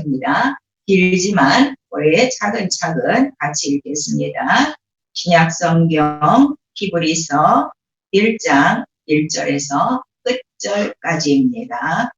말씀입니다. 길지만 우리 차근차근 같이 읽겠습니다. 신약성경 히브리서 1장 1절에서 끝절까지입니다.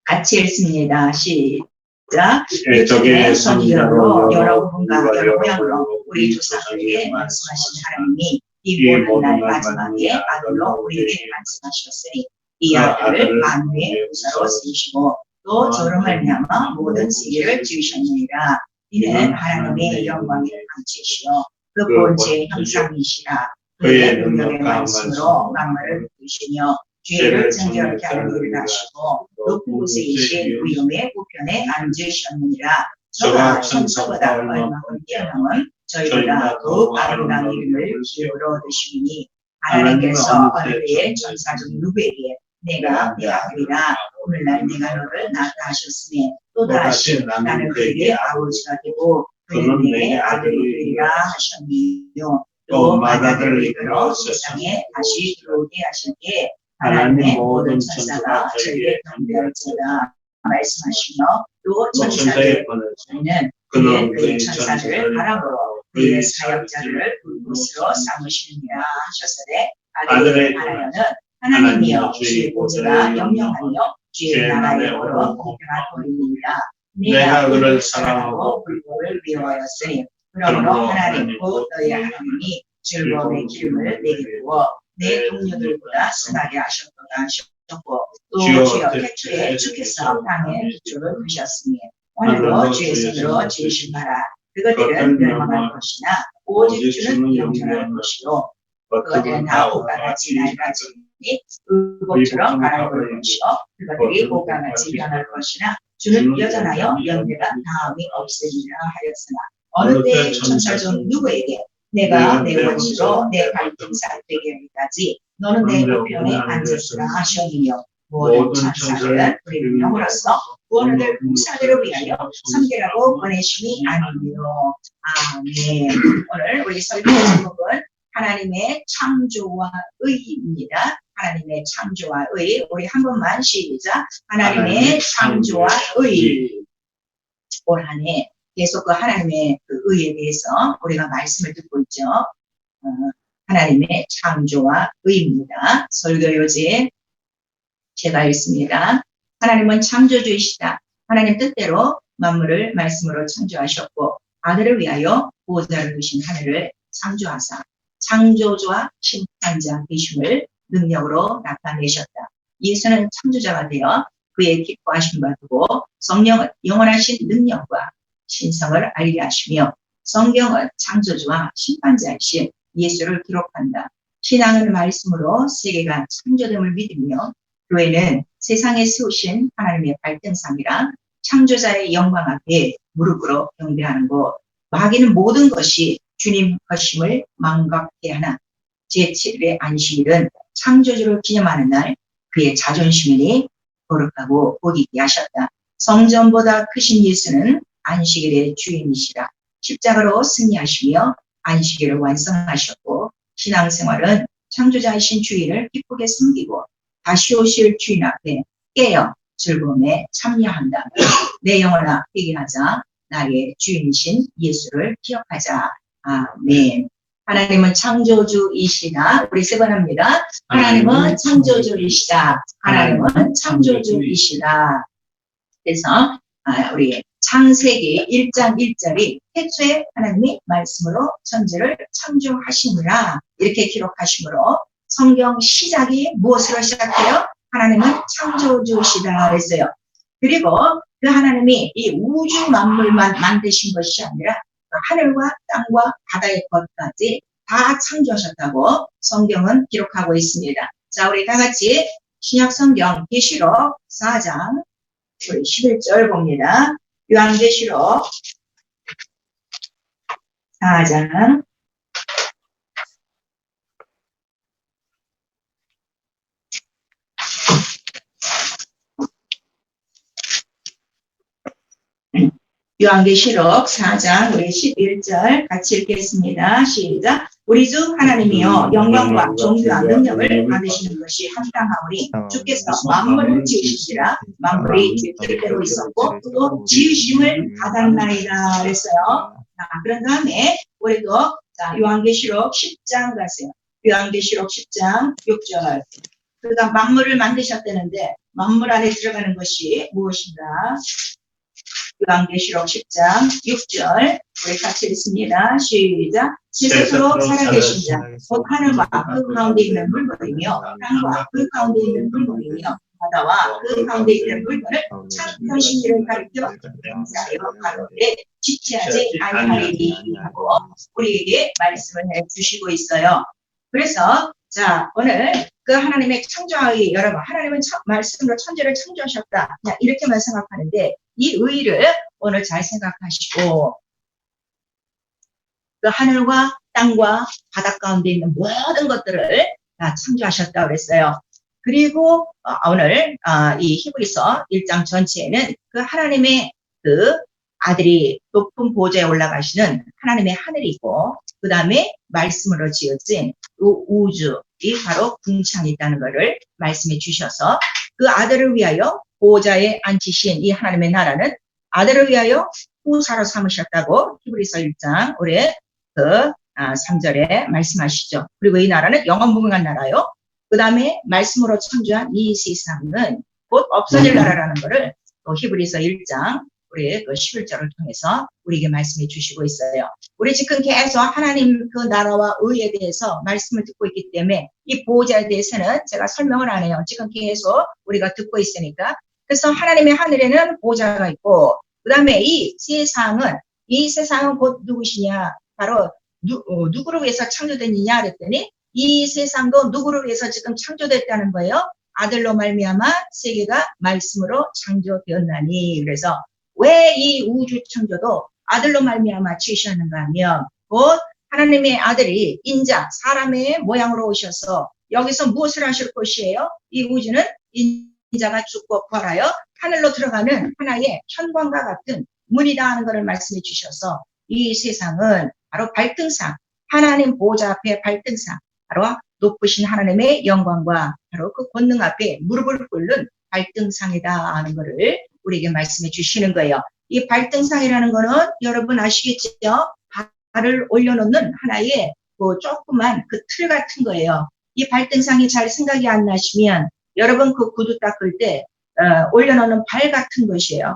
같이 읽습니다. 시작. 적의 선지자로 여러 분과 여러 모양으로 우리 조상들에게 말씀하신 하나님이 이 모든 날 마지막에 아들로 우리에게 말씀하셨으니 이 아들을 만유의 후사로 쓰시고 또 저로 말미암아 모든 세계를 지으셨느니라. 이는 하나님의 영광을 감추시오 그 본체의 형상이시라. 그의 능력의 말씀으로 만물을 이루시며 죄를 정결케 하는 일을 하시고 높은 곳에 계신 위엄의 우편에 앉으셨느니라. 저가 천사보다 얼마큼 뛰어남은 저희보다 더욱 아름다운 이름을 기업으로 얻으시니 하나님께서 어느 때에 천사 중 누구에게 내가 내 아들이라 오늘날 내가 너를 낳다 하셨으니 또다시 나는 그에게 아버지가 되고 그는 내 아들이 되리라 하셨니요. 또 마다들을 이끌어 세상에 다시 들어오게 하셨기에 하나님의 모든 천사가 저에게 경배할지어다 말씀하시며 또 천사들의 권을 그는 그의 천사들을 바람으로 그의 사역자들을 불꽃으로 삼으시느니라 하셨으되 아들의 하나님은 하나님이여 주의 보좌가 영영하며 주의 나라의 오로 공평한 도리니라. 내가 그를 사랑하고 불법을 미워하였으니 그러므로 하나님 곧 너희 하나님이 즐거움의 기름을 내게 부어 내 동료들보다 승하게 하셨도다 하셨고 또 주여 태초에 주께서 땅에 기초를 두셨으니 오늘도 주의 손으로 지으신 바라. 그것들은 멸망할 것이나 오직 주는 영원할 것이요 그것들은 다 옷같이 낡아지니 의복처럼 갈아입을 것이요 그것들이 옷같이 변할 것이나 주는 여전하여 연대가 다음이 없으리라 하였으나 어느 때 천사 중 누구에게 내가 내 원수로 내 갈등사 되게 하기까지 너는 내 우편에 앉았으라 하셨으며 모든 천사들은 우리를 영으로서 구원을 후사들을 위하여 섬기라고 보내심이 아니니요. 아멘. 오늘 우리 설교 제목은 하나님의 창조와 의입니다. 하나님의 창조와 의. 우리 한 번만 시작. 하나님의 창조와 의. 올 한 해 계속 그 하나님의 그 의에 대해서 우리가 말씀을 듣고 있죠. 하나님의 창조와 의입니다. 설교 요제 제가 읽습니다. 하나님은 창조주이시다. 하나님 뜻대로 만물을 말씀으로 창조하셨고 아들을 위하여 보호자를 두신 하늘을 창조하사 창조주와 심판자 되심을 능력으로 나타내셨다. 예수는 창조자가 되어 그의 기뻐하신 바 두고 성령은 영원하신 능력과 신성을 알게 하시며 성경은 창조주와 심판자이신 예수를 기록한다. 신앙은 말씀으로 세계가 창조됨을 믿으며 교회는 세상에 세우신 하나님의 발등상이라 창조자의 영광 앞에 무릎으로 경배하는 곳. 마귀는 모든 것이 주님 것임을 망각해 하나 제7일의 안식일은 창조주를 기념하는 날 그의 자존심이 거룩하고 복 있게 하셨다. 성전보다 크신 예수는 안식일의 주인이시라. 십자가로 승리하시며 안식일을 완성하셨고 신앙생활은 창조자이신 주인을 기쁘게 섬기고 다시 오실 주인 앞에 깨어 즐거움에 참여한다. 내 영혼아 회개하자. 나의 주인이신 예수를 기억하자. 아멘. 하나님은 창조주이시다. 우리 세 번 합니다. 하나님은 창조주이시다. 하나님은 창조주이시다. 그래서 우리 창세기 1장 1절이 태초에 하나님이 말씀으로 천지를 창조하시니라 이렇게 기록하시므로 성경 시작이 무엇으로 시작해요? 하나님은 창조주시다 그랬어요. 그리고 그 하나님이 이 우주 만물만 만드신 것이 아니라 하늘과 땅과 바다의 것까지 다 창조하셨다고 성경은 기록하고 있습니다. 자, 우리 다 같이 신약성경 계시록 4장 우리 11절 봅니다. 요한계시록 4장 요한계시록 4장 우리 11절 같이 읽겠습니다. 시작. 우리 주 하나님이여 영광과 존귀와 능력을 받으시는 것이 합당하오니 주께서 만물을 지으시니라. 만물이 주의 뜻대로 있었고 또 지으심을 받았나이다 그랬어요. 그런 다음에 우리도 요한계시록 10장 가세요. 요한계시록 10장 6절. 그가 만물을 만드셨다는데 만물 안에 들어가는 것이 무엇인가? 요한계시록 10장 6절 우리 같이 읽습니다. 시작. 지금토록 살아계신 자, 곧 하늘과 그 가운데 있는 물건이며 땅과 그 가운데 있는 물건이며 바다와 그 가운데 있는 물건을 창조하신 이를 가리켜 인자여 가로되 지체하지 아니하리니 하고 우리에게 말씀을 해주시고 있어요. 그래서 자 오늘 그 하나님의 창조하기 여러분 하나님은 말씀으로 천지를 창조하셨다 이렇게만 생각하는데 이 의의를 오늘 잘 생각하시고 그 하늘과 땅과 바닷 가운데 있는 모든 것들을 다 창조하셨다고 그랬어요. 그리고 오늘 이 히브리서 1장 전체에는 그 하나님의 그 아들이 높은 보좌에 올라가시는 하나님의 하늘이고 그 다음에 말씀으로 지어진 우주 이 바로 궁창이 있다는 것을 말씀해 주셔서 그 아들을 위하여 보좌에 앉히신 이 하나님의 나라는 아들을 위하여 후사로 삼으셨다고 히브리서 1장 올해 그 3절에 말씀하시죠. 그리고 이 나라는 영원무궁한 나라요. 그 다음에 말씀으로 창조한 이 세상은 곧 없어질 나라라는 것을 또 히브리서 1장 우리 그 11절을 통해서 우리에게 말씀해 주시고 있어요. 우리 지금 계속 하나님 그 나라와 의에 대해서 말씀을 듣고 있기 때문에 이 보호자에 대해서는 제가 설명을 안 해요. 지금 계속 우리가 듣고 있으니까. 그래서 하나님의 하늘에는 보호자가 있고 그 다음에 이 세상은 곧 누구시냐 바로 누구를 위해서 창조됐느냐 그랬더니 이 세상도 누구를 위해서 지금 창조됐다는 거예요. 아들로 말미암아 세계가 말씀으로 창조되었나니. 그래서 왜 이 우주 창조도 아들로 말미암아 지으셨는가 하면 곧 하나님의 아들이 인자 사람의 모양으로 오셔서 여기서 무엇을 하실 것이에요? 이 우주는 인자가 죽고 부활하여 하늘로 들어가는 하나의 현관과 같은 문이다 하는 것을 말씀해 주셔서 이 세상은 바로 발등상 하나님 보호자 앞에 발등상 바로 높으신 하나님의 영광과 바로 그 권능 앞에 무릎을 꿇는 발등상이다 하는 것을 우리에게 말씀해 주시는 거예요. 이 발등상이라는 거는 여러분 아시겠죠? 발을 올려놓는 하나의 그 조그만 그 틀 같은 거예요. 이 발등상이 잘 생각이 안 나시면 여러분 그 구두 닦을 때 올려놓는 발 같은 것이에요.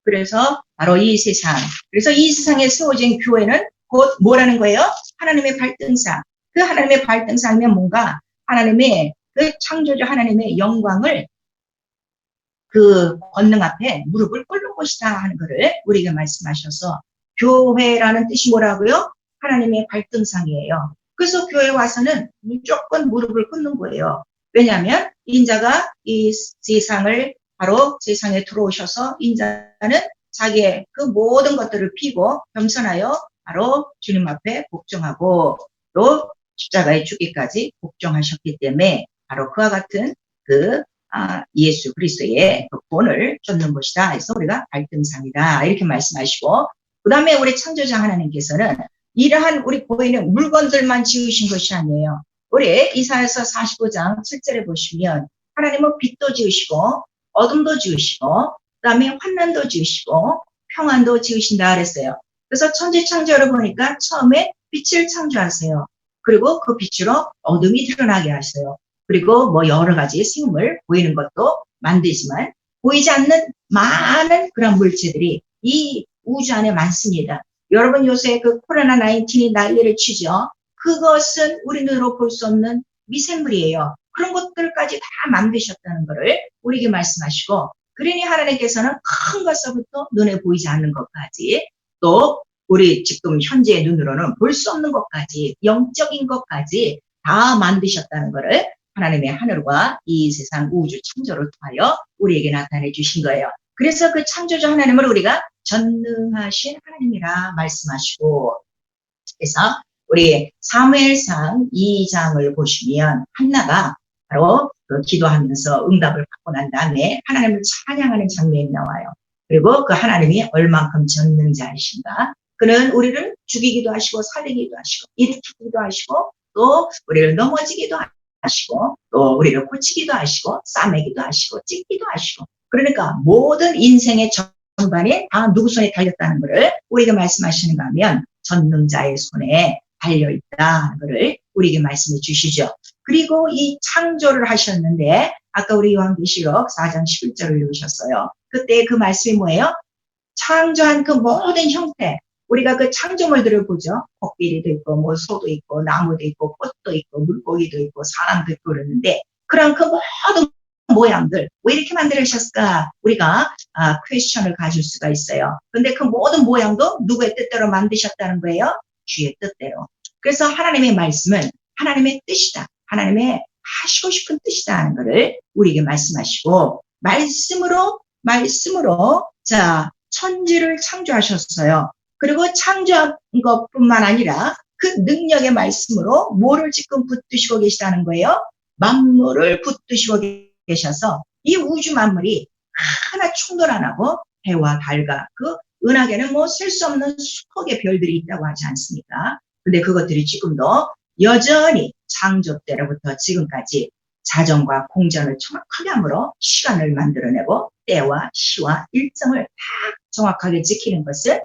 그래서 바로 이 세상. 그래서 이 세상에 세워진 교회는 곧 뭐라는 거예요? 하나님의 발등상. 그 하나님의 발등상이면 뭔가 하나님의 그 창조주 하나님의 영광을 그 권능 앞에 무릎을 꿇는 것이다 하는 것을 우리에게 말씀하셔서 교회라는 뜻이 뭐라고요? 하나님의 발등상이에요. 그래서 교회에 와서는 무조건 무릎을 꿇는 거예요. 왜냐하면 인자가 이 세상을 바로 세상에 들어오셔서 인자는 자기의 그 모든 것들을 피고 겸손하여 바로 주님 앞에 복종하고 또 십자가에 죽기까지 복종하셨기 때문에 바로 그와 같은 그 예수 그리스도의 그 본을 쫓는 것이다. 해서 우리가 발등상이다. 이렇게 말씀하시고 그 다음에 우리 창조자 하나님께서는 이러한 우리 보이는 물건들만 지으신 것이 아니에요. 우리 이사야서 45장 7절에 보시면 하나님은 빛도 지으시고 어둠도 지으시고 그 다음에 환난도 지으시고 평안도 지으신다 그랬어요. 그래서 천지 창조를 보니까 처음에 빛을 창조하세요. 그리고 그 빛으로 어둠이 드러나게 하세요. 그리고 뭐 여러 가지 생물 보이는 것도 만들지만 보이지 않는 많은 그런 물체들이 이 우주 안에 많습니다. 여러분 요새 그 코로나19이 난리를 치죠. 그것은 우리 눈으로 볼 수 없는 미생물이에요. 그런 것들까지 다 만드셨다는 것을 우리에게 말씀하시고 그러니 하나님께서는 큰 것서부터 눈에 보이지 않는 것까지 또 우리 지금 현재 눈으로는 볼 수 없는 것까지 영적인 것까지 다 만드셨다는 것을 하나님의 하늘과 이 세상 우주 창조를 통하여 우리에게 나타내 주신 거예요. 그래서 그 창조주 하나님을 우리가 전능하신 하나님이라 말씀하시고 그래서 우리 사무엘상 2장을 보시면 한나가 바로 그 기도하면서 응답을 받고 난 다음에 하나님을 찬양하는 장면이 나와요. 그리고 그 하나님이 얼만큼 전능자이신가. 그는 우리를 죽이기도 하시고 살리기도 하시고 일으키기도 하시고 또 우리를 넘어지기도 하시고 또 우리를 고치기도 하시고 싸매기도 하시고 찢기도 하시고 그러니까 모든 인생의 전반이 다 누구 손에 달렸다는 것을 우리에게 말씀하시는가 하면 전능자의 손에 달려있다는 것을 우리에게 말씀해 주시죠. 그리고 이 창조를 하셨는데 아까 우리 요한계시록 4장 11절을 읽으셨어요. 그때 그 말씀이 뭐예요? 창조한 그 모든 형태 우리가 그 창조물들을 보죠. 코끼리도 있고 뭐 소도 있고 나무도 있고 꽃도 있고 물고기도 있고 사람도 있고 그러는데 그런 그 모든 모양들 왜 이렇게 만들으셨을까? 우리가 퀘스천을 가질 수가 있어요. 근데 그 모든 모양도 누구의 뜻대로 만드셨다는 거예요? 주의 뜻대로. 그래서 하나님의 말씀은 하나님의 뜻이다. 하나님의 하시고 싶은 뜻이다 하는 것을 우리에게 말씀하시고 말씀으로 자 천지를 창조하셨어요. 그리고 창조한 것뿐만 아니라 그 능력의 말씀으로 뭐를 지금 붙드시고 계시다는 거예요? 만물을 붙드시고 계셔서 이 우주 만물이 하나 충돌 안 하고 해와 달과 그 은하계는 뭐 셀 수 없는 수억의 별들이 있다고 하지 않습니까? 근데 그것들이 지금도 여전히 창조 때로부터 지금까지 자전과 공전을 정확하게 함으로 시간을 만들어내고 때와 시와 일정을 다 정확하게 지키는 것을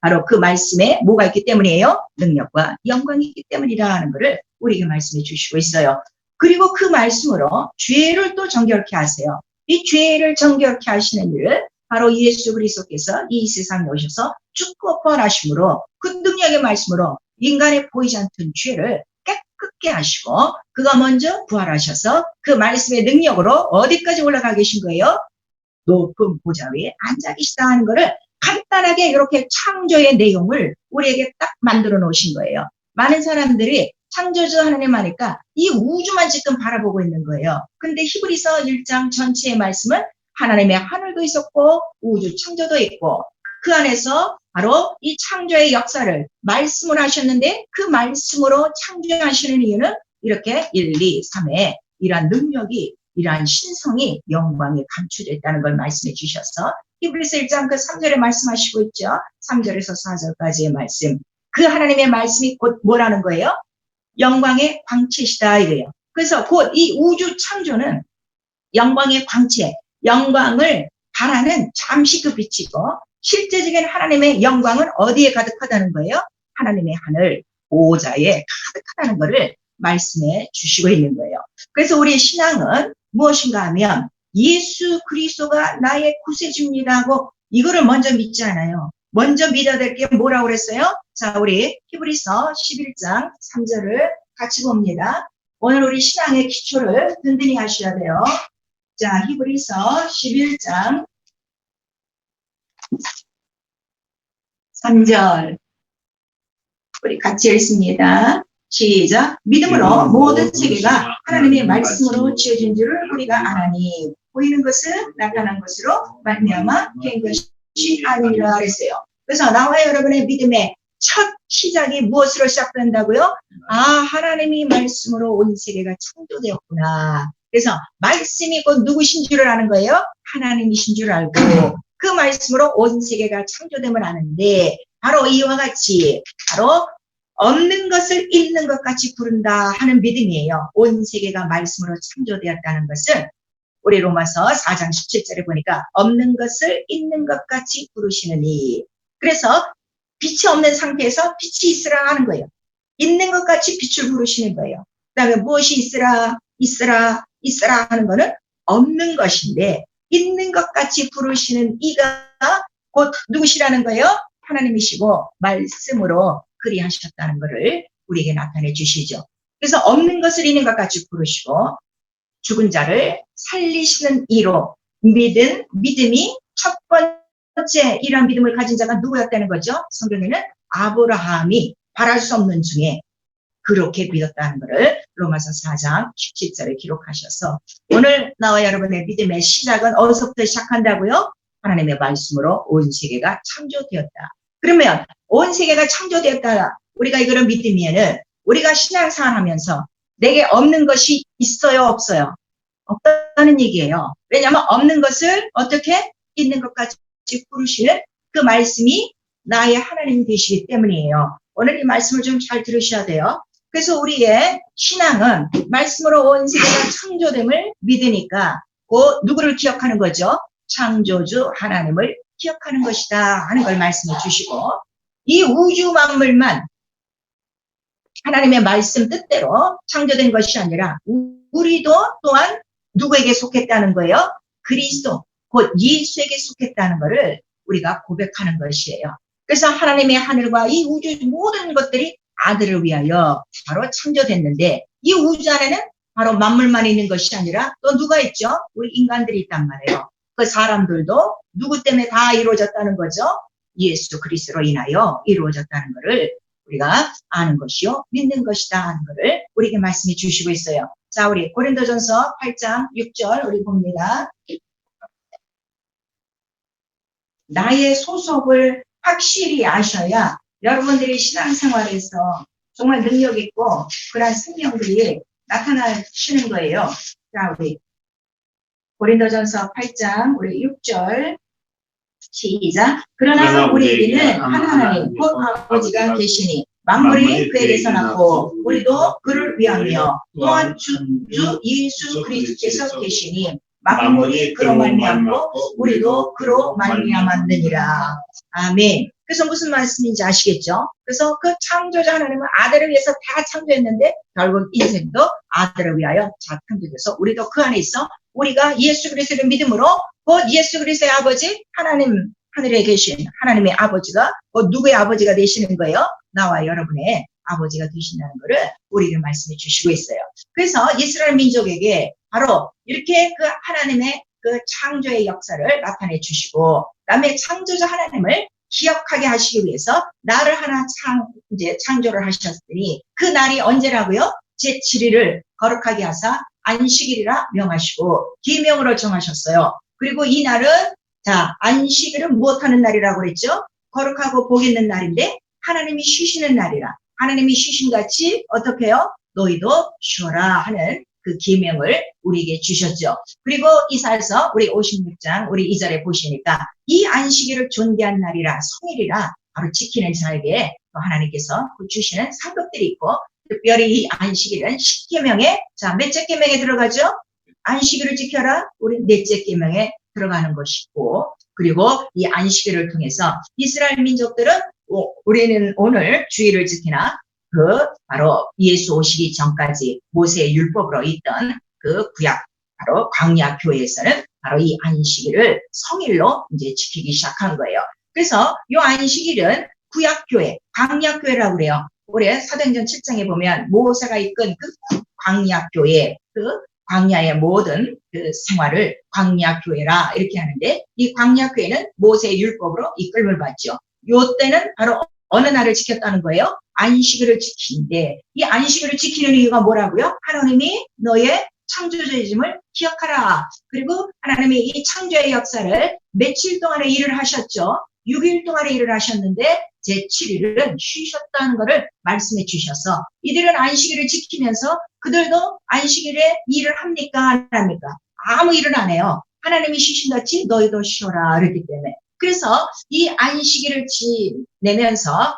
바로 그 말씀에 뭐가 있기 때문이에요? 능력과 영광이 있기 때문이라는 것을 우리에게 말씀해 주시고 있어요. 그리고 그 말씀으로 죄를 또 정결케 하세요. 이 죄를 정결케 하시는 일을 바로 예수 그리스도께서 이 세상에 오셔서 죽고 부활하심으로 그 능력의 말씀으로 인간의 보이지 않던 죄를 깨끗게 하시고 그가 먼저 부활하셔서 그 말씀의 능력으로 어디까지 올라가 계신 거예요? 높은 보좌 위에 앉아 계시다 하는 것을 간단하게 이렇게 창조의 내용을 우리에게 딱 만들어 놓으신 거예요. 많은 사람들이 창조주 하나님 하니까 이 우주만 지금 바라보고 있는 거예요. 근데 히브리서 1장 전체의 말씀은 하나님의 하늘도 있었고 우주 창조도 있고 그 안에서 바로 이 창조의 역사를 말씀을 하셨는데 그 말씀으로 창조하시는 이유는 이렇게 1, 2, 3에 이러한 능력이 이러한 신성이 영광에 감추되어 있다는 걸 말씀해 주셔서 히브리서 1장 그 3절에 말씀하시고 있죠. 3절에서 4절까지의 말씀. 그 하나님의 말씀이 곧 뭐라는 거예요? 영광의 광채시다 이래요. 그래서 곧 이 우주 창조는 영광의 광채, 영광을 바라는 잠시 그 빛이고 실제적인 하나님의 영광은 어디에 가득하다는 거예요? 하나님의 하늘, 보좌에 가득하다는 것을 말씀해 주시고 있는 거예요. 그래서 우리의 신앙은 무엇인가 하면 예수 그리스도가 나의 구세주입니다 하고 이거를 먼저 믿지 않아요. 먼저 믿어야 될 게 뭐라고 그랬어요? 자, 우리 히브리서 11장 3절을 같이 봅니다. 오늘 우리 신앙의 기초를 든든히 하셔야 돼요. 자, 히브리서 11장 3절 우리 같이 읽습니다. 시작. 믿음으로 모든 세계가 하나님의 말씀으로 지어진 줄을 우리가 아나니 보이는 것은 나타난 것으로 말미암아 된 것이 아니라 그랬어요. 그래서 나와 여러분의 믿음의 첫 시작이 무엇으로 시작된다고요? 하나님이 말씀으로 온 세계가 창조되었구나. 그래서 말씀이 곧 누구신 줄을 아는 거예요? 하나님이신 줄 알고 그 말씀으로 온 세계가 창조됨을 아는데 바로 이와 같이 바로 없는 것을 있는 것 같이 부른다 하는 믿음이에요. 온 세계가 말씀으로 창조되었다는 것은 우리 로마서 4장 17절에 보니까 없는 것을 있는 것 같이 부르시느니 그래서 빛이 없는 상태에서 빛이 있으라 하는 거예요. 있는 것 같이 빛을 부르시는 거예요. 그 다음에 무엇이 있으라 하는 거는 없는 것인데 있는 것 같이 부르시는 이가 곧 누구시라는 거예요? 하나님이시고 말씀으로 그리하셨다는 것을 우리에게 나타내 주시죠. 그래서 없는 것을 있는 것 같이 부르시고 죽은 자를 살리시는 이로 믿음이 첫 번째 이러한 믿음을 가진 자가 누구였다는 거죠? 성경에는 아브라함이 바랄 수 없는 중에 그렇게 믿었다는 것을 로마서 4장 17절에 기록하셔서 오늘 나와 여러분의 믿음의 시작은 어디서부터 시작한다고요? 하나님의 말씀으로 온 세계가 창조되었다. 그러면 온 세계가 창조되었다. 우리가 이거를 믿으면은 우리가 신앙생활 하면서 내게 없는 것이 있어요, 없어요? 없다는 얘기예요. 왜냐하면 없는 것을 어떻게 있는 것까지 부르시는 그 말씀이 나의 하나님 되시기 때문이에요. 오늘 이 말씀을 좀 잘 들으셔야 돼요. 그래서 우리의 신앙은 말씀으로 온 세계가 창조됨을 믿으니까 그 누구를 기억하는 거죠? 창조주 하나님을 기억하는 것이다 하는 걸 말씀해 주시고, 이 우주 만물만 하나님의 말씀 뜻대로 창조된 것이 아니라 우리도 또한 누구에게 속했다는 거예요? 그리스도, 곧 예수에게 속했다는 것을 우리가 고백하는 것이에요. 그래서 하나님의 하늘과 이 우주 모든 것들이 아들을 위하여 바로 창조됐는데, 이 우주 안에는 바로 만물만 있는 것이 아니라 또 누가 있죠? 우리 인간들이 있단 말이에요. 그 사람들도 누구 때문에 다 이루어졌다는 거죠? 예수 그리스도로 인하여 이루어졌다는 것을 우리가 아는 것이요 믿는 것이다 하는 것을 우리에게 말씀해 주시고 있어요. 자, 우리 고린도전서 8장 6절 우리 봅니다. 나의 소속을 확실히 아셔야 여러분들이 신앙생활에서 정말 능력 있고 그런 생명들이 나타나시는 거예요. 자, 우리 고린도전서 8장 우리 6절 시작. 그러나 우리에게는 한 하나님 곧 아버지가 계시니 만물이 그에게서 났고 우리도 그를 위하며 또한 주 예수 그리스도께서 계시니 만물이 그로 말미암고 우리도 그로 말미암았느니라. 아멘. 그래서 무슨 말씀인지 아시겠죠? 그래서 그 창조자 하나님은 아들을 위해서 다 창조했는데 결국 인생도 아들을 위하여 다 창조돼서 우리도 그 안에 있어 우리가 예수 그리스도를 믿음으로 곧 예수 그리스도의 아버지 하나님 하늘에 계신 하나님의 아버지가 곧 누구의 아버지가 되시는 거예요? 나와 여러분의 아버지가 되신다는 것을 우리에게 말씀해 주시고 있어요. 그래서 이스라엘 민족에게 바로 이렇게 그 하나님의 그 창조의 역사를 나타내 주시고, 그다음에 창조자 하나님을 기억하게 하시기 위해서 나를 하나 이제 창조를 하셨으니 그 날이 언제라고요? 제7일을 거룩하게 하사 안식일이라 명하시고 기명으로 정하셨어요. 그리고 이 날은 자, 안식일은 무엇하는 날이라고 그랬죠? 거룩하고 복 있는 날인데 하나님이 쉬시는 날이라. 하나님이 쉬신같이 어떻게 해요? 너희도 쉬어라 하는 그 계명을 우리에게 주셨죠. 그리고 이사야서 우리 56장 우리 2절에 보시니까 이 안식일을 존귀한 날이라 성일이라 바로 지키는 자에게 하나님께서 주시는 상급들이 있고, 특별히 이 안식일은 10계명에 자, 몇째 계명에 들어가죠? 안식일을 지켜라. 우리 넷째 계명에 들어가는 것이고, 그리고 이 안식일을 통해서 이스라엘 민족들은 우리는 오늘 주일을 지키나 그 바로 예수 오시기 전까지 모세의 율법으로 있던 그 구약 바로 광야 교회에서는 바로 이 안식일을 성일로 이제 지키기 시작한 거예요. 그래서 이 안식일은 구약 교회, 광야 교회라고 그래요. 올해 사도행전 7장에 보면 모세가 이끈 그 광야 교회, 그 광야의 모든 그 생활을 광야 교회라 이렇게 하는데, 이 광야 교회는 모세의 율법으로 이끌림을 받죠. 요 때는 바로 어느 날을 지켰다는 거예요? 안식일을 지키는데, 이 안식일을 지키는 이유가 뭐라고요? 하나님이 너의 창조주임을 기억하라. 그리고 하나님이 이 창조의 역사를 며칠 동안에 일을 하셨죠. 6일 동안에 일을 하셨는데 제7일은 쉬셨다는 것을 말씀해 주셔서 이들은 안식일을 지키면서 그들도 안식일에 일을 합니까? 안 합니까? 아무 일은 안 해요. 하나님이 쉬신같이 너희도 쉬어라 그랬기 때문에. 그래서 이 안식일을 지내면서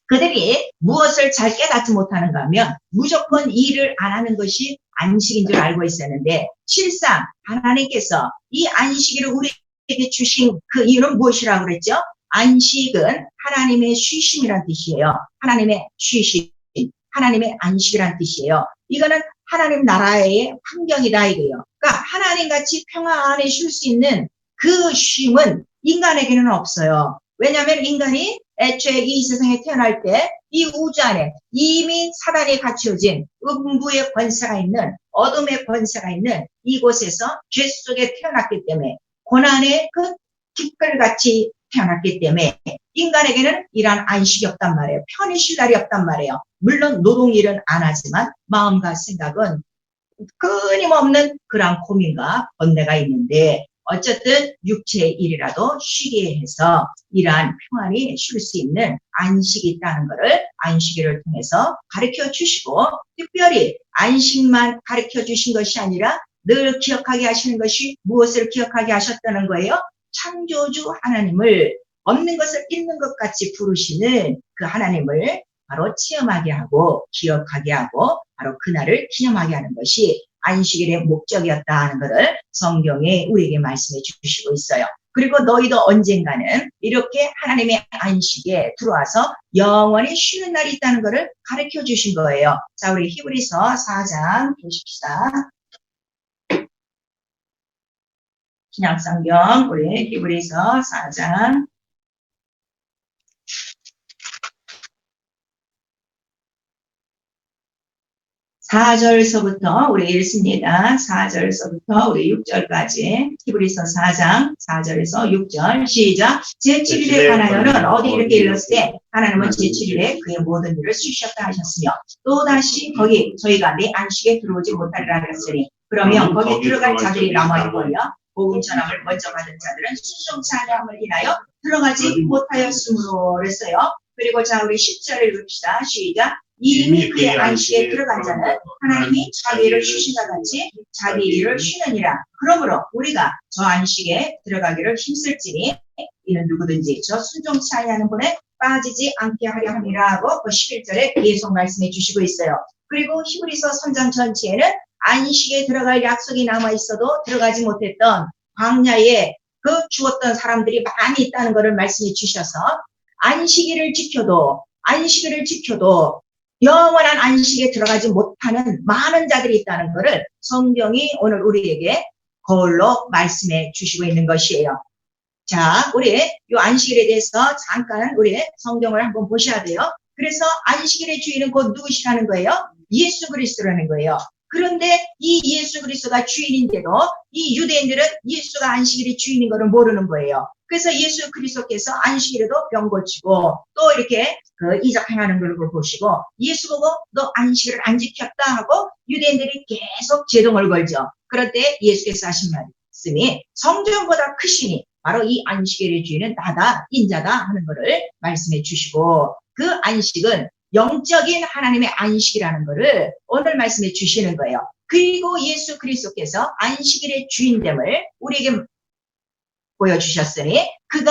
그들이 무엇을 잘 깨닫지 못하는가 하면 무조건 일을 안 하는 것이 안식인 줄 알고 있었는데, 실상 하나님께서 이 안식일을 우리에게 주신 그 이유는 무엇이라고 그랬죠? 안식은 하나님의 쉬심이란 뜻이에요. 하나님의 쉬심, 하나님의 안식이란 뜻이에요. 이거는 하나님 나라의 환경이다 이거예요. 그러니까 하나님같이 평화 안에 쉴 수 있는 그 쉼은 인간에게는 없어요. 왜냐하면 인간이 애초에 이 세상에 태어날 때 이 우주 안에 이미 사단이 갖추어진 음부의 권세가 있는, 어둠의 권세가 있는 이곳에서 죄 속에 태어났기 때문에, 고난의 그 깃털같이 태어났기 때문에 인간에게는 이러한 안식이 없단 말이에요. 편히 쉴 날이 없단 말이에요. 물론 노동일은 안 하지만 마음과 생각은 끊임없는 그런 고민과 번뇌가 있는데, 어쨌든 육체의 일이라도 쉬게 해서 이러한 평안히 쉴 수 있는 안식이 있다는 것을 안식일을 통해서 가르쳐 주시고, 특별히 안식만 가르쳐 주신 것이 아니라 늘 기억하게 하시는 것이 무엇을 기억하게 하셨다는 거예요? 창조주 하나님을 없는 것을 있는 것 같이 부르시는 그 하나님을 바로 체험하게 하고 기억하게 하고 바로 그날을 기념하게 하는 것이 안식일의 목적이었다 하는 것을 성경에 우리에게 말씀해 주시고 있어요. 그리고 너희도 언젠가는 이렇게 하나님의 안식에 들어와서 영원히 쉬는 날이 있다는 것을 가르쳐 주신 거예요. 자, 우리 히브리서 4장 보십시다. 신약성경 우리 히브리서 4장 4절서부터 우리 읽습니다. 4절서부터 우리 6절까지 히브리서 4장 4절에서 6절 시작. 제7일에 관하여는 어디 이렇게 읽었을 때 하나님은 제7일에 그의 모든 일을 쉬셨다 하셨으며 또다시 거기 저희가 내 안식에 들어오지 못하리라 하셨으니 그러면 거기 들어갈 자들이 남아있거니와 복음 전함을 먼저 받은 자들은 순종치 아니함을 인하여 들어가지 못하였으므로 그랬어요. 그리고 자 우리 10절 읽읍시다. 시작. 이미 그의 안식에 들어간 자는 하나님이 자기 일을 쉬신다 같이 자기 일을 쉬느니라. 그러므로 우리가 저 안식에 들어가기를 힘쓸지니 이는 누구든지 저 순종치 아니하는 분에 빠지지 않게 하려 함이라고 그 11절에 계속 말씀해 주시고 있어요. 그리고 히브리서 3장 전체에는 안식에 들어갈 약속이 남아있어도 들어가지 못했던 광야에 그 죽었던 사람들이 많이 있다는 것을 말씀해 주셔서 안식일을 지켜도 영원한 안식에 들어가지 못하는 많은 자들이 있다는 것을 성경이 오늘 우리에게 거울로 말씀해 주시고 있는 것이에요. 자, 우리 이 안식일에 대해서 잠깐 우리 성경을 한번 보셔야 돼요. 그래서 안식일의 주인은 곧 누구시라는 거예요? 예수 그리스도라는 거예요. 그런데 이 예수 그리스도가 주인인데도 이 유대인들은 예수가 안식일의 주인인 것을 모르는 거예요. 그래서 예수 그리스도께서 안식일에도 병 고치고 또 이렇게 그 이적 행하는 걸 보시고 예수 보고 너 안식일을 안 지켰다 하고 유대인들이 계속 제동을 걸죠. 그럴 때 예수께서 하신 말씀이 성전보다 크시니 바로 이 안식일의 주인은 나다 인자다 하는 것을 말씀해 주시고 그 안식은 영적인 하나님의 안식이라는 것을 오늘 말씀해 주시는 거예요. 그리고 예수 그리스도께서 안식일의 주인됨을 우리에게 보여주셨으니 그가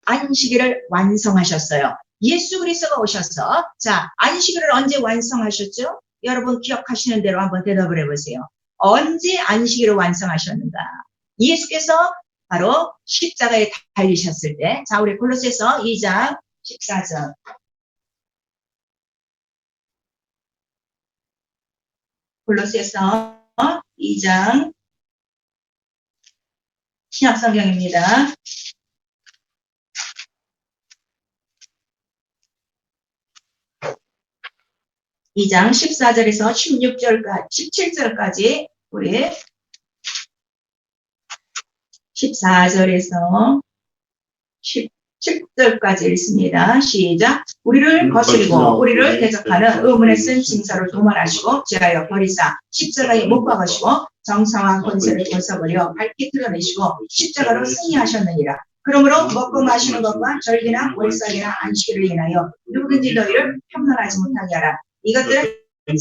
안식일을 완성하셨어요. 예수 그리스도가 오셔서 자 안식일을 언제 완성하셨죠? 여러분 기억하시는 대로 한번 대답을 해보세요. 언제 안식일을 완성하셨는가? 예수께서 바로 십자가에 달리셨을 때 자 우리 골로새서 2장 14절 골로새서 2장 신약성경입니다. 2장 14절에서 16절까지 17절까지 우리 14절에서 17절까지 읽습니다. 시작. 우리를 거스리고 우리를 대적하는 의문에 쓴 징사를 도말하시고 제하여 버리사 십자가에 못 박으시고 정상한 권세를 벗어버려 밝히 드러내시고 십자가로 승리하셨느니라. 그러므로 먹고 마시는 것과 절기나 월삭이나 안식일을 인하여 누구든지 너희를 편만하지 못하게 하라. 이것들은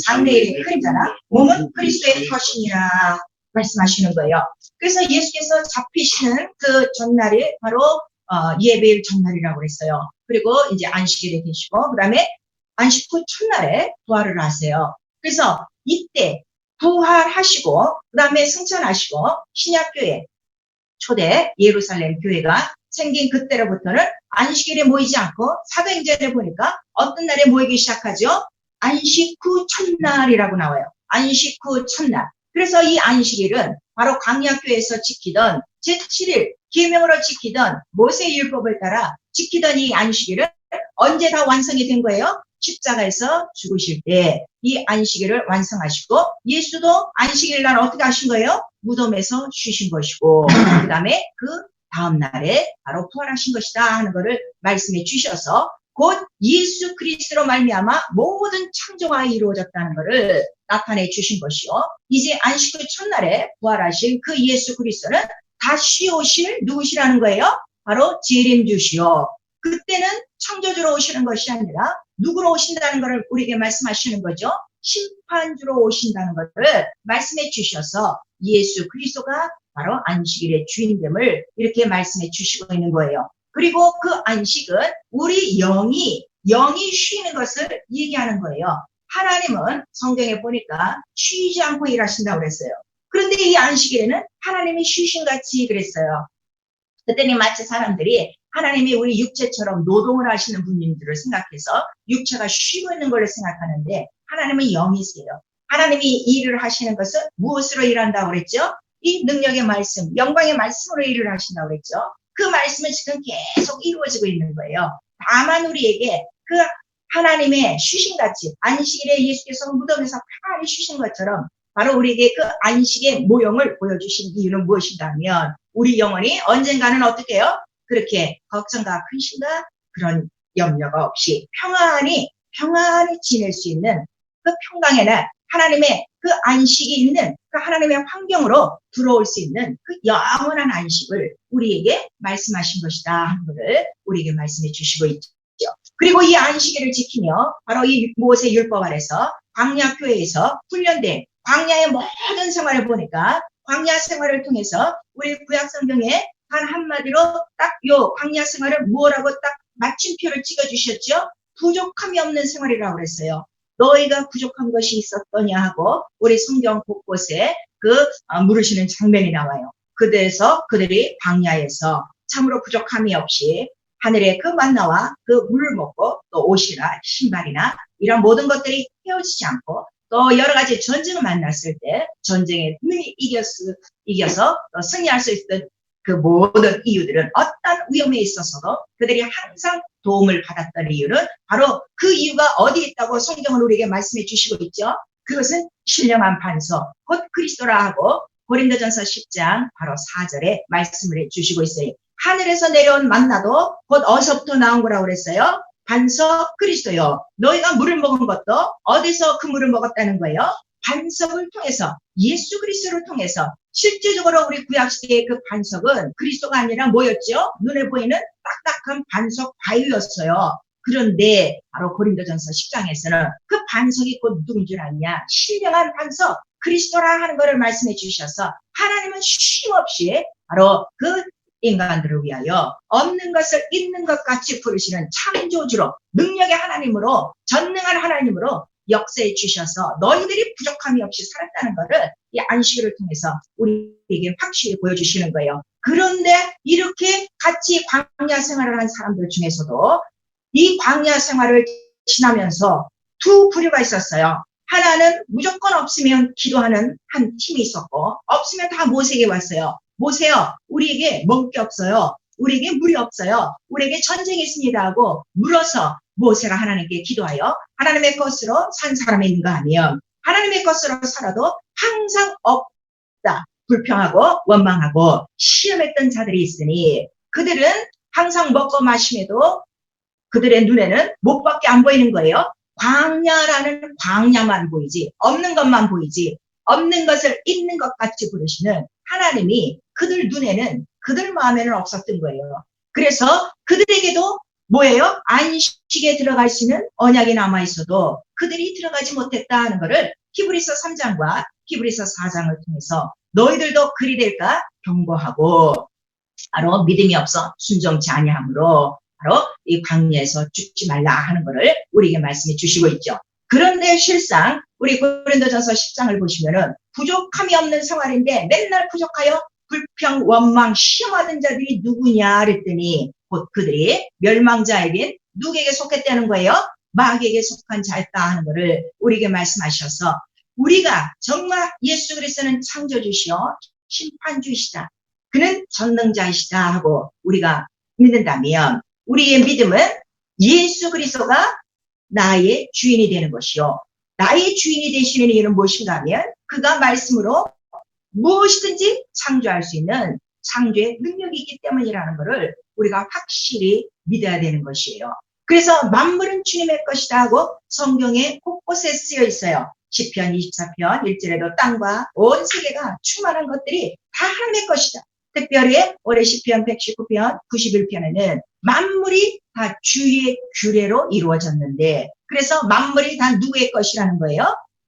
장래일의 그림자나 몸은 그리스도의 것이니라 말씀하시는 거예요. 그래서 예수께서 잡히시는 그 전날이 바로 예배일 전날이라고 그랬어요. 그리고 이제 안식일에 계시고 그 다음에 안식 후 첫날에 부활을 하세요. 그래서 이때 부활하시고 그 다음에 승천하시고 신약교회 초대 예루살렘 교회가 생긴 그때로부터는 안식일에 모이지 않고 사도행전에 보니까 어떤 날에 모이기 시작하죠? 안식 후 첫날이라고 나와요. 안식 후 첫날. 그래서 이 안식일은 바로 광야교회에서 지키던 제7일 계명으로 지키던 모세의 율법을 따라 지키던 이 안식일은 언제 다 완성이 된 거예요? 십자가에서 죽으실 때 이 안식일을 완성하시고 예수도 안식일 날 어떻게 하신 거예요? 무덤에서 쉬신 것이고 그 다음에 그 다음 날에 바로 부활하신 것이다 하는 것을 말씀해 주셔서 곧 예수 그리스도로 말미암아 모든 창조가 이루어졌다는 것을 나타내 주신 것이요. 이제 안식 후 첫날에 부활하신 그 예수 그리스도는 다시 오실 누구시라는 거예요? 바로 재림주시요. 그때는 창조주로 오시는 것이 아니라 누구로 오신다는 것을 우리에게 말씀하시는 거죠. 심판주로 오신다는 것을 말씀해 주셔서 예수 그리스도가 바로 안식일의 주인됨을 이렇게 말씀해 주시고 있는 거예요. 그리고 그 안식은 우리 영이 쉬는 것을 얘기하는 거예요. 하나님은 성경에 보니까 쉬지 않고 일하신다고 그랬어요. 그런데 이 안식일에는 하나님이 쉬신같이 그랬어요. 그때는 마치 사람들이 하나님이 우리 육체처럼 노동을 하시는 분들을 생각해서 육체가 쉬고 있는 걸로 생각하는데 하나님은 영이세요. 하나님이 일을 하시는 것은 무엇으로 일한다고 그랬죠? 이 능력의 말씀, 영광의 말씀으로 일을 하신다고 그랬죠. 그 말씀은 지금 계속 이루어지고 있는 거예요. 다만 우리에게 그 하나님의 쉬신같이 안식일에 예수께서 무덤에서 편안히 쉬신 것처럼 바로 우리에게 그 안식의 모형을 보여주신 이유는 무엇인가 하면 우리 영혼이 언젠가는 어떻게 해요? 그렇게 걱정과 근심과 그런 염려가 없이 평안히 지낼 수 있는 그 평강의 날, 하나님의 그 안식이 있는 그 하나님의 환경으로 들어올 수 있는 그 영원한 안식을 우리에게 말씀하신 것이다 하는 것을 우리에게 말씀해 주시고 있죠. 그리고 이 안식일을 지키며 바로 이 모세 율법 아래서 광야 교회에서 훈련된 광야의 모든 생활을 보니까 광야 생활을 통해서 우리 구약 성경에 단 한마디로 딱 요 광야 생활을 뭐라고 딱 마침표를 찍어주셨죠? 부족함이 없는 생활이라고 그랬어요. 너희가 부족한 것이 있었더냐 하고 우리 성경 곳곳에 물으시는 장면이 나와요. 그래서 그들이 광야에서 참으로 부족함이 없이 하늘의 그 만나와 그 물을 먹고 또 옷이나 신발이나 이런 모든 것들이 헤어지지 않고 또 여러 가지 전쟁을 만났을 때 전쟁에 이겨서 또 승리할 수 있던 그 모든 이유들은 어떤 위험에 있어서도 그들이 항상 도움을 받았던 이유는 바로 그 이유가 어디에 있다고 성경은 우리에게 말씀해 주시고 있죠. 그것은 신령한 반석, 곧 그리스도라 하고 고린도전서 10장 바로 4절에 말씀을 해 주시고 있어요. 하늘에서 내려온 만나도 곧 어디서부터 나온 거라고 그랬어요? 반석 그리스도요. 너희가 물을 먹은 것도 어디서 그 물을 먹었다는 거예요? 반석을 통해서, 예수 그리스도를 통해서. 실제적으로 우리 구약시대의 그 반석은 그리스도가 아니라 뭐였죠? 눈에 보이는 딱딱한 반석 바위였어요. 그런데 바로 고린도전서 10장에서는 그 반석이 곧 누군 줄 아냐? 신령한 반석 그리스도라 하는 것을 말씀해 주셔서 하나님은 쉼없이 바로 그 인간들을 위하여 없는 것을 있는 것 같이 부르시는 창조주로 능력의 하나님으로 전능한 하나님으로 역사해 주셔서 너희들이 부족함이 없이 살았다는 것을 이 안식일을 통해서 우리에게 확실히 보여주시는 거예요. 그런데 이렇게 같이 광야 생활을 한 사람들 중에서도 이 광야 생활을 지나면서 두 부류가 있었어요. 하나는 무조건 없으면 기도하는 한 팀이 있었고 없으면 다 모세에게 왔어요. 모세요, 우리에게 먹을 게 없어요. 우리에게 물이 없어요. 우리에게 전쟁이 있습니다 하고 물어서 모세가 하나님께 기도하여 하나님의 것으로 산 사람이 있는가 하면 하나님의 것으로 살아도 항상 없다. 불평하고 원망하고 시험했던 자들이 있으니 그들은 항상 먹고 마심에도 그들의 눈에는 못밖에 안 보이는 거예요. 광야라는 광야만 보이지 없는 것만 보이지 없는 것을 있는 것 같이 부르시는 하나님이 그들 눈에는 그들 마음에는 없었던 거예요. 그래서 그들에게도 뭐예요? 안식에 들어갈 수 있는 언약이 남아있어도 그들이 들어가지 못했다는 것을 히브리서 3장과 히브리서 4장을 통해서 너희들도 그리 될까 경고하고 바로 믿음이 없어 순종치 아니함으로 바로 이 광야에서 죽지 말라 하는 것을 우리에게 말씀해 주시고 있죠. 그런데 실상 우리 고린도전서 10장을 보시면은 부족함이 없는 생활인데 맨날 부족하여 불평, 원망, 시험하는 자들이 누구냐 그랬더니 곧 그들이 멸망자에겐 누구에게 속했다는 거예요? 마귀에게 속한 자였다 하는 것을 우리에게 말씀하셔서 우리가 정말 예수 그리스도는 창조주시오 심판주이시다. 그는 전능자이시다 하고 우리가 믿는다면 우리의 믿음은 예수 그리스도가 나의 주인이 되는 것이요. 나의 주인이 되시는 이유는 무엇인가 하면 그가 말씀으로 무엇이든지 창조할 수 있는 창조의 능력이 있기 때문이라는 것을 우리가 확실히 믿어야 되는 것이에요. 그래서 만물은 주님의 것이다 하고 성경에 곳곳에 쓰여 있어요. 시편 24편 1절에도 땅과 온 세계가 충만한 것들이 다 하나님의 것이다. 특별히 올해 시편 119편 91편에는 만물이 다 주의 규례로 이루어졌는데 그래서 만물이 다 누구의 것이라는 거예요?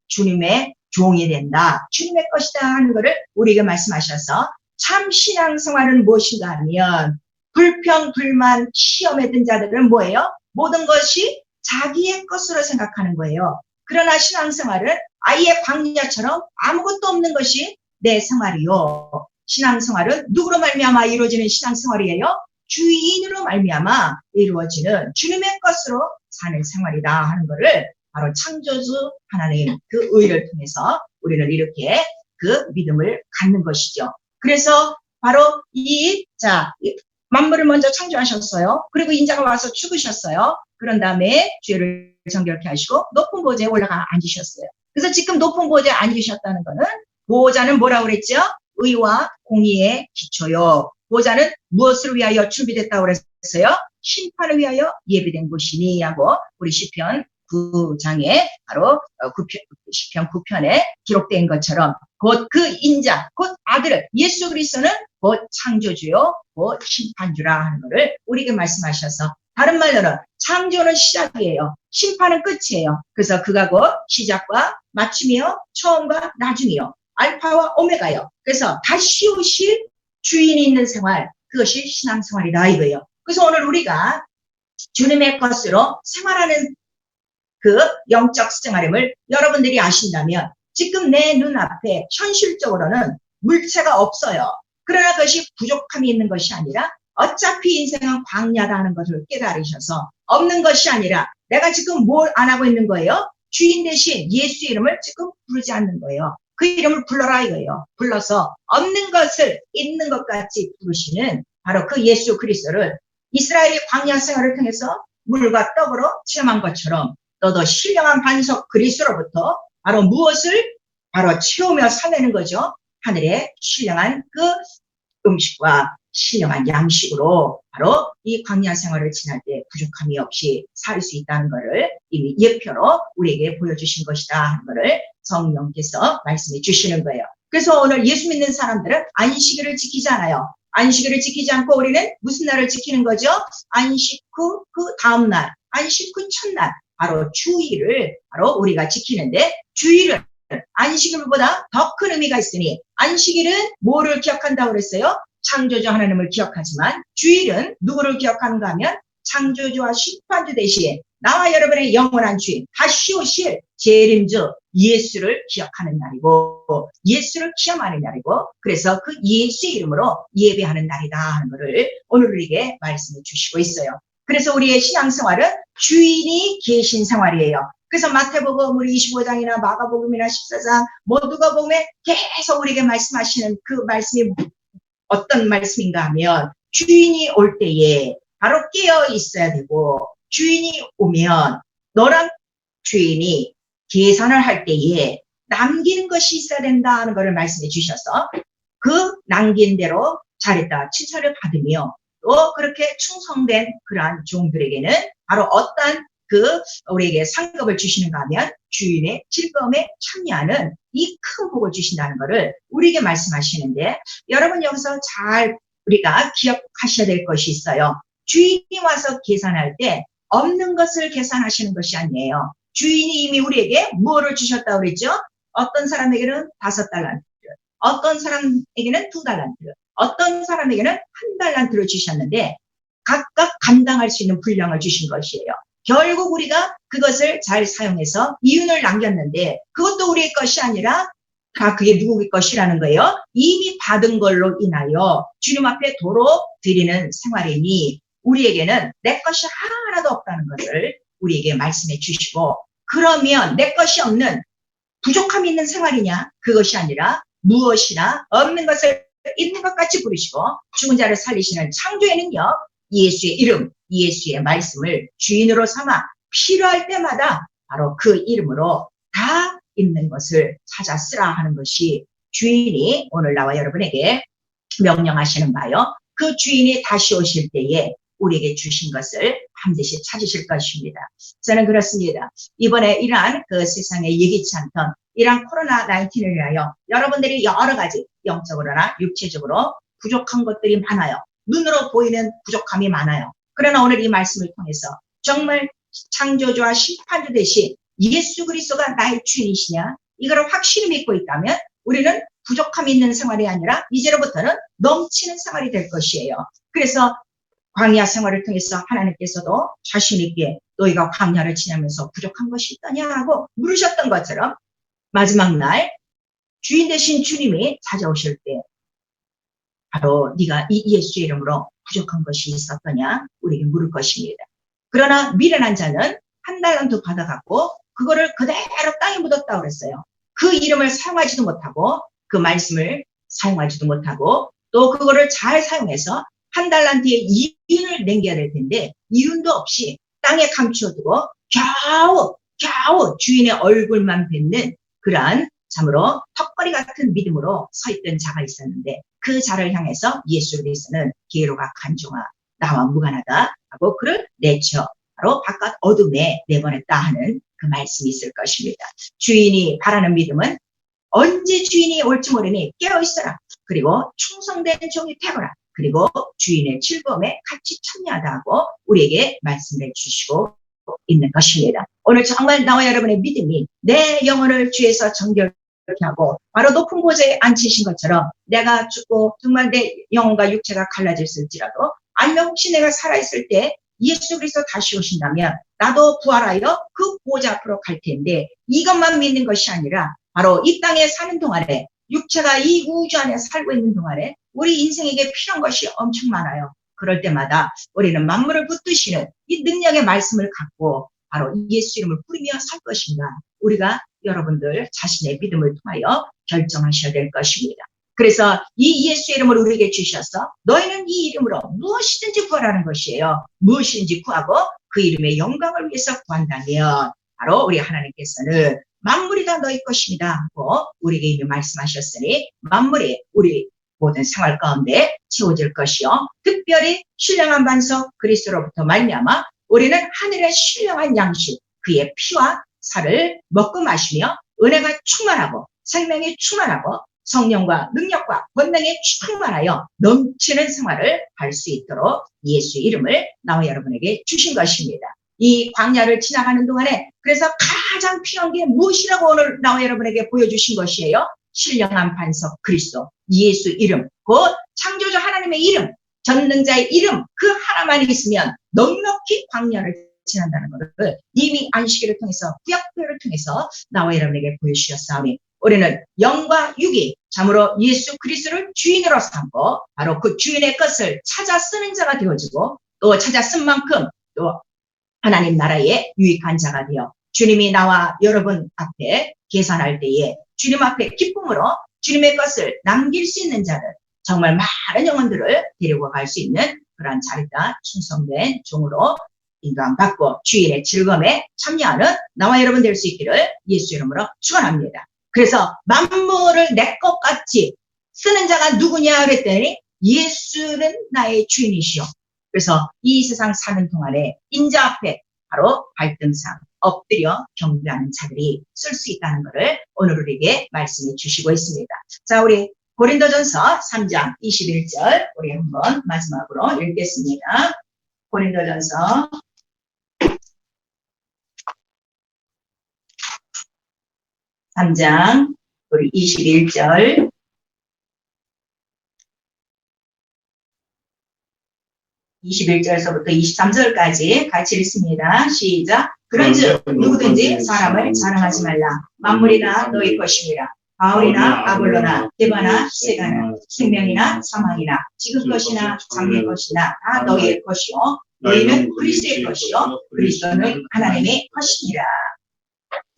주님의 종이 된다. 주님의 것이다 하는 것을 우리에게 말씀하셔서 참 신앙생활은 무엇인가 하면 불평, 불만, 시험에 든 자들은 뭐예요? 모든 것이 자기의 것으로 생각하는 거예요. 그러나 신앙생활은 아예 광야처럼 아무것도 없는 것이 내 생활이요. 신앙생활은 누구로 말미암아 이루어지는 신앙생활이에요? 주인으로 말미암아 이루어지는 주님의 것으로 사는 생활이다 하는 것을 바로 창조주 하나님 그 의를 통해서 우리는 이렇게 그 믿음을 갖는 것이죠. 그래서 바로 만물을 먼저 창조하셨어요. 그리고 인자가 와서 죽으셨어요. 그런 다음에 죄를 정결케 하시고 높은 보좌에 올라가 앉으셨어요. 그래서 지금 높은 보좌에 앉으셨다는 것은 보좌는 뭐라고 그랬죠? 의와 공의의 기초요. 보좌는 무엇을 위하여 준비됐다고 그랬어요? 심판을 위하여 예비된 곳이니 하고 우리 시편 9장에 바로 시편 9편에 기록된 것처럼 곧 그 인자, 곧 아들을 예수 그리스도는 곧 창조주요, 곧 심판주라 하는 것을 우리에게 말씀하셔서 다른 말로는 창조는 시작이에요. 심판은 끝이에요. 그래서 그가 곧 시작과 마침이요, 처음과 나중이요, 알파와 오메가요. 그래서 다시 오실 주인이 있는 생활, 그것이 신앙생활이다 이거예요. 그래서 오늘 우리가 주님의 것으로 생활하는 그 영적 생활임을 여러분들이 아신다면 지금 내 눈앞에 현실적으로는 물체가 없어요. 그러나 그것이 부족함이 있는 것이 아니라 어차피 인생은 광야라는 것을 깨달으셔서 없는 것이 아니라 내가 지금 뭘 안 하고 있는 거예요? 주인 대신 예수 이름을 지금 부르지 않는 거예요. 그 이름을 불러라 이거예요. 불러서 없는 것을 있는 것 같이 부르시는 바로 그 예수 그리스도를 이스라엘의 광야 생활을 통해서 물과 떡으로 체험한 것처럼 너도 신령한 반석 그리스도로부터 바로 무엇을 바로 채우며 살려는 거죠. 하늘의 신령한 그 음식과 신령한 양식으로 바로 이 광야 생활을 지날 때 부족함이 없이 살 수 있다는 것을 이미 예표로 우리에게 보여주신 것이다 하는 것을 성령께서 말씀해 주시는 거예요. 그래서 오늘 예수 믿는 사람들은 안식일을 지키지 않아요. 안식일을 지키지 않고 우리는 무슨 날을 지키는 거죠? 안식 후 그 다음 날, 안식 후 첫날, 바로 주일을 바로 우리가 지키는데 주일은 안식일보다 더 큰 의미가 있으니 안식일은 뭐를 기억한다고 그랬어요? 창조주 하나님을 기억하지만 주일은 누구를 기억하는가 하면 창조주와 심판주 대신 나와 여러분의 영원한 주인 다시 오실 재림주 예수를 기억하는 날이고 예수를 기념하는 날이고 그래서 그 예수의 이름으로 예배하는 날이다 하는 것을 오늘 우리에게 말씀해 주시고 있어요. 그래서 우리의 신앙생활은 주인이 계신 생활이에요. 그래서 마태복음 우리 25장이나 마가복음이나 14장 누가복음에 계속 우리에게 말씀하시는 그 말씀이 어떤 말씀인가 하면 주인이 올 때에 바로 깨어 있어야 되고 주인이 오면 너랑 주인이 계산을 할 때에 남긴 것이 있어야 된다는 것을 말씀해 주셔서 그 남긴 대로 잘했다 칭찬을 받으며 또 그렇게 충성된 그러한 종들에게는 바로 어떤 우리에게 상급을 주시는가 하면 주인의 즐거움에 참여하는 이 큰 복을 주신다는 것을 우리에게 말씀하시는데 여러분 여기서 잘 우리가 기억하셔야 될 것이 있어요. 주인이 와서 계산할 때 없는 것을 계산하시는 것이 아니에요. 주인이 이미 우리에게 무엇을 주셨다고 그랬죠? 어떤 사람에게는 5달란트, 어떤 사람에게는 2달란트, 어떤 사람에게는 1달란트를 주셨는데 각각 감당할 수 있는 분량을 주신 것이에요. 결국 우리가 그것을 잘 사용해서 이윤을 남겼는데 그것도 우리의 것이 아니라 다 그게 누구의 것이라는 거예요. 이미 받은 걸로 인하여 주님 앞에 도로 드리는 생활이니 우리에게는 내 것이 하나도 없다는 것을 우리에게 말씀해 주시고 그러면 내 것이 없는 부족함이 있는 생활이냐? 그것이 아니라 무엇이나 없는 것을 있는 것 같이 부르시고 죽은 자를 살리시는 창조에는요. 예수의 이름, 예수의 말씀을 주인으로 삼아 필요할 때마다 바로 그 이름으로 다 있는 것을 찾아 쓰라 하는 것이 주인이 오늘 나와 여러분에게 명령하시는 바요. 그 주인이 다시 오실 때에 우리에게 주신 것을 반드시 찾으실 것입니다. 저는 그렇습니다. 이번에 이러한 그 세상에 예기치 않던 이러한 코로나19를 위하여 여러분들이 여러 가지 영적으로나 육체적으로 부족한 것들이 많아요. 눈으로 보이는 부족함이 많아요. 그러나 오늘 이 말씀을 통해서 정말 창조주와 심판주 대신 예수 그리스도가 나의 주인이시냐? 이걸 확실히 믿고 있다면 우리는 부족함이 있는 생활이 아니라 이제로부터는 넘치는 생활이 될 것이에요. 그래서 광야 생활을 통해서 하나님께서도 자신 있게 너희가 광야를 지나면서 부족한 것이 있더냐 하고 물으셨던 것처럼 마지막 날 주인 되신 주님이 찾아오실 때 바로 네가 이 예수의 이름으로 부족한 것이 있었더냐 우리에게 물을 것입니다. 그러나 미련한 자는 한 달란트 받아갖고 그거를 그대로 땅에 묻었다고 그랬어요. 그 이름을 사용하지도 못하고 그 말씀을 사용하지도 못하고 또 그거를 잘 사용해서 한 달란트의 이윤을 남겨야 될 텐데 이윤도 없이 땅에 감추어두고 겨우 주인의 얼굴만 뵙는 그러한 참으로 턱걸이 같은 믿음으로 서 있던 자가 있었는데 그 자를 향해서 예수 그리스도는 게으르가 간종아 나와 무관하다 하고 그를 내쳐 바로 바깥 어둠에 내보냈다 하는 그 말씀이 있을 것입니다. 주인이 바라는 믿음은 언제 주인이 올지 모르니 깨어있어라. 그리고 충성된 종이 되거라. 그리고 주인의 즐거움에 같이 참여하다고 우리에게 말씀해 주시고 있는 것입니다. 오늘 정말 나와 여러분의 믿음이 내 영혼을 주에서 정결케 하고 바로 높은 곳에 앉히신 것처럼 내가 죽고 정말 내 영혼과 육체가 갈라졌을지라도 아니면 혹시 내가 살아있을 때 예수 그리스도 다시 오신다면 나도 부활하여 그 보좌 앞으로 갈 텐데 이것만 믿는 것이 아니라 바로 이 땅에 사는 동안에 육체가 이 우주 안에 살고 있는 동안에 우리 인생에게 필요한 것이 엄청 많아요. 그럴 때마다 우리는 만물을 붙드시는 이 능력의 말씀을 갖고 바로 예수 이름을 부르며 살 것인가 우리가 여러분들 자신의 믿음을 통하여 결정하셔야 될 것입니다. 그래서 이 예수 이름을 우리에게 주셔서 너희는 이 이름으로 무엇이든지 구하라는 것이에요. 무엇이든지 구하고 그 이름의 영광을 위해서 구한다면 바로 우리 하나님께서는 만물이 다 너희 것입니다 하고 우리에게 이미 말씀하셨으니 만물이 우리 모든 생활 가운데 채워질 것이요. 특별히 신령한 반석 그리스도로부터 말미암아 우리는 하늘의 신령한 양식 그의 피와 살을 먹고 마시며 은혜가 충만하고 생명이 충만하고 성령과 능력과 권능에 충만하여 넘치는 생활을 할 수 있도록 예수의 이름을 나와 여러분에게 주신 것입니다. 이 광야를 지나가는 동안에 그래서 가장 필요한 게 무엇이라고 오늘 나와 여러분에게 보여주신 것이에요. 신령한 반석 그리스도 예수 이름 곧 창조주 하나님의 이름 전능자의 이름 그 하나만 있으면 넉넉히 광야를 지난다는 것을 이미 안식일을 통해서 구약표를 통해서 나와 여러분에게 보여주셨사오니 우리는 영과 육이 참으로 예수 그리스도를 주인으로 삼고 바로 그 주인의 것을 찾아 쓰는 자가 되어지고 또 찾아 쓴 만큼 또 하나님 나라의 유익한 자가 되어 주님이 나와 여러분 앞에 계산할 때에 주님 앞에 기쁨으로 주님의 것을 남길 수 있는 자들 정말 많은 영혼들을 데리고 갈 수 있는 그러한 자리다 충성된 종으로 인도함받고 주인의 즐거움에 참여하는 나와 여러분 될 수 있기를 예수 이름으로 축원합니다. 그래서 만물을 내 것 같이 쓰는 자가 누구냐 그랬더니 예수는 나의 주인이시오. 그래서 이 세상 사는 동안에 인자 앞에 바로 발등상 엎드려 경배하는 자들이 쓸 수 있다는 것을 오늘 우리에게 말씀해 주시고 있습니다. 자, 우리 고린도전서 3장 21절 우리 한번 마지막으로 읽겠습니다. 고린도전서 3장 우리 21절 21절에서부터 23절까지 같이 읽습니다. 시작. 그런즉 누구든지 사람을 자랑하지 말라. 만물이나 너희 것이니라. 바울이나 아볼로나 게바나 세가나 생명이나 사망이나 지금 것이나 장래 것이나 다 너희의 것이요 너희는 그리스도의 것이요 그리스도는 하나님의 것이니라.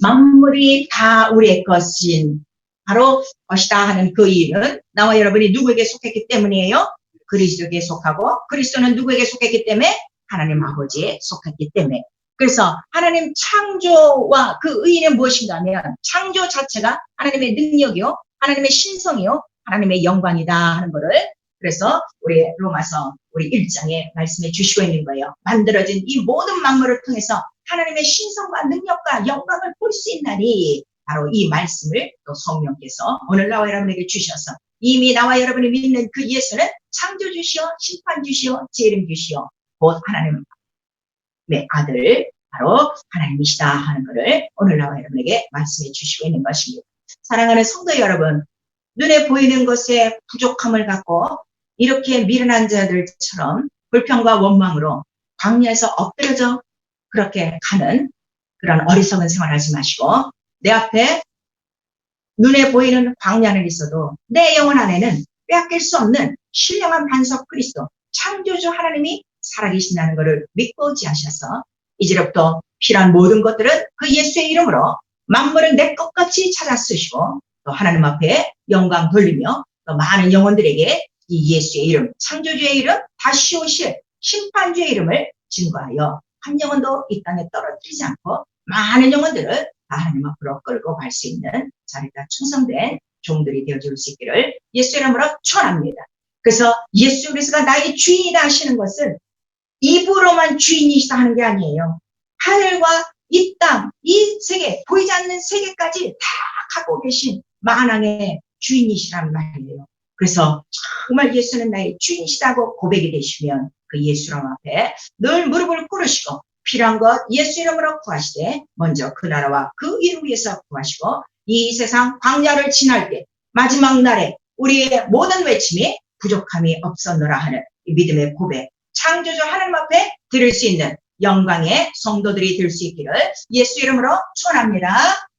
만물이 다 우리의 것인 바로 것이다 하는 그 이유는 나와 여러분이 누구에게 속했기 때문이에요. 그리스도에게 속하고 그리스도는 누구에게 속했기 때문에 하나님 아버지에 속했기 때문에 그래서 하나님 창조와 그 의의는 무엇인가 하면 창조 자체가 하나님의 능력이요 하나님의 신성이요 하나님의 영광이다 하는 것을 그래서 우리 로마서 우리 1장에 말씀해 주시고 있는 거예요. 만들어진 이 모든 만물을 통해서 하나님의 신성과 능력과 영광을 볼 수 있나니 바로 이 말씀을 또 성령께서 오늘 나와 여러분에게 주셔서 이미 나와 여러분이 믿는 그 예수는 창조주시오 심판주시오 재림주시오 곧 하나님의 아들 바로 하나님이시다 하는 것을 오늘 나와 여러분에게 말씀해 주시고 있는 것입니다. 사랑하는 성도 여러분 눈에 보이는 것에 부족함을 갖고 이렇게 미련한 자들처럼 불평과 원망으로 광야에서 엎드려져 그렇게 가는 그런 어리석은 생활하지 마시고 내 앞에 눈에 보이는 광야는 있어도 내 영혼 안에는 빼앗길 수 없는 신령한 반석 그리스도 창조주 하나님이 살아계신다는 것을 믿고 지하셔서 이제부터 필요한 모든 것들은 그 예수의 이름으로 만물을 내 것같이 찾아 쓰시고 또 하나님 앞에 영광 돌리며 또 많은 영혼들에게 이 예수의 이름, 창조주의 이름, 다시 오실 심판주의 이름을 증거하여 한 영혼도 이 땅에 떨어뜨리지 않고 많은 영혼들을 하나님 앞으로 끌고 갈 수 있는 자리가 충성된 종들이 되어줄 수 있기를 예수 이름으로 축원합니다. 그래서 예수 그리스도가 나의 주인이다 하시는 것은 입으로만 주인이시다 하는 게 아니에요. 하늘과 이 땅, 이 세계, 보이지 않는 세계까지 다 갖고 계신 만왕의 주인이시란 말이에요. 그래서 정말 예수는 나의 주인이시다고 고백이 되시면 그 예수 이름 앞에 늘 무릎을 꿇으시고 필요한 것 예수 이름으로 구하시되 먼저 그 나라와 그 이름 위해서 구하시고 이 세상 광야를 지날 때 마지막 날에 우리의 모든 외침이 부족함이 없었노라 하는 이 믿음의 고백 창조주 하나님 앞에 드릴 수 있는 영광의 성도들이 될 수 있기를 예수 이름으로 축원합니다.